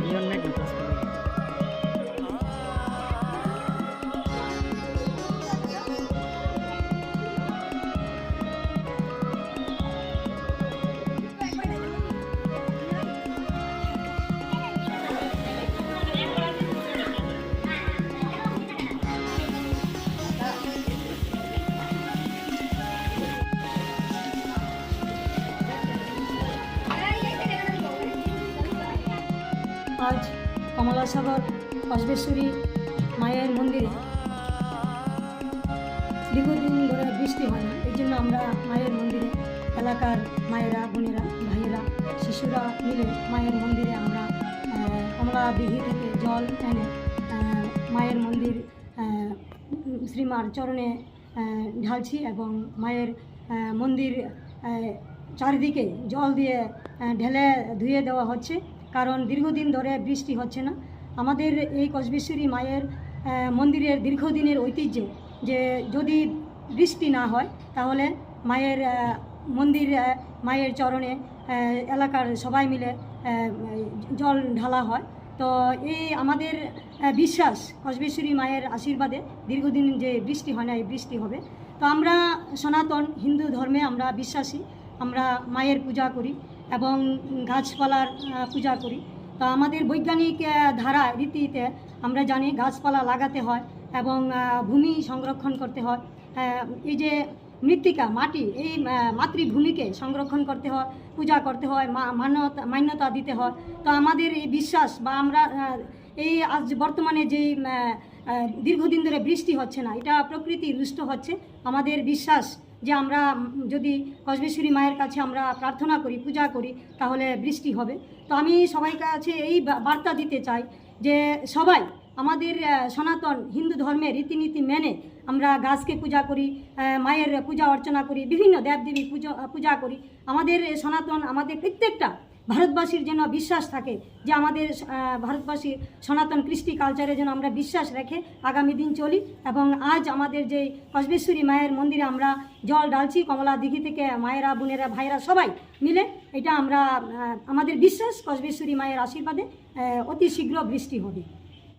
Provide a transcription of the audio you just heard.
নিয়ন্ত্রণ বিকাশ করে। আজ কমলাসাগর কসবেশ্বরী মায়ের মন্দিরে দীর্ঘদিন ধরে বৃষ্টি হয় না, এই জন্য আমরা মায়ের মন্দিরে এলাকার মায়েরা, বোনেরা, ভাইয়েরা, শিশুরা মিলে মায়ের মন্দিরে আমরা কমলা দিঘি থেকে জল এনে মায়ের মন্দির শ্রীমার চরণে ঢালছি এবং মায়ের মন্দির চারিদিকে জল দিয়ে ঢেলে ধুয়ে দেওয়া হচ্ছে। কারণ দীর্ঘদিন ধরে বৃষ্টি হচ্ছে না। আমাদের এই কসবেশ্বরী মায়ের মন্দিরের দীর্ঘদিনের ঐতিহ্য যে যদি বৃষ্টি না হয় তাহলে মায়ের মন্দির মায়ের চরণে এলাকার সবাই মিলে জল ঢালা হয়। তো এই আমাদের বিশ্বাস কসবেশ্বরী মায়ের আশীর্বাদে দীর্ঘদিন যে বৃষ্টি হয় না, এই বৃষ্টি হবে। তো আমরা সনাতন হিন্দু ধর্মে আমরা বিশ্বাসী, আমরা মায়ের পূজা করি এবং গাছপালার পূজা করি। তো আমাদের বৈজ্ঞানিক ধারা রীতিতে আমরা জানি গাছপালা লাগাতে হয় এবং ভূমি সংরক্ষণ করতে হয়। এই যে মৃত্তিকা মাটি, এই মাতৃভূমিকে সংরক্ষণ করতে হয়, পূজা করতে হয়, মান্যতা দিতে হয়। তো আমাদের এই বিশ্বাস বা আমরা এই আজ বর্তমানে যেই দীর্ঘদিন ধরে বৃষ্টি হচ্ছে না, এটা প্রকৃতি রুষ্ট হচ্ছে। আমাদের বিশ্বাস যে আমরা যদি কসবেশ্বরী মায়ের কাছে আমরা প্রার্থনা করি, পূজা করি, তাহলে বৃষ্টি হবে। তো আমি সবাই কাছে এই বার্তা দিতে চাই যে সবাই আমাদের সনাতন হিন্দু ধর্মের রীতিনীতি মেনে আমরা গাছকে পূজা করি, মায়ের পূজা অর্চনা করি, বিভিন্ন দেবদেবী পূজা করি। আমাদের সনাতন, আমাদের প্রত্যেকটা ভারতবাসীর যেন বিশ্বাস থাকে যে আমাদের ভারতবাসীর সনাতন কৃষ্টি কালচারে যেন আমরা বিশ্বাস রেখে আগামী দিন চলি। এবং আজ আমাদের যে কসবেশ্বরী মায়ের মন্দিরে আমরা জল ঢালছি কমলা দিঘি থেকে, মায়েরা, বোনেরা, ভাইরা সবাই মিলে, এটা আমরা আমাদের বিশ্বাস কসবেশ্বরী মায়ের আশীর্বাদে অতি শীঘ্র বৃষ্টি হবে।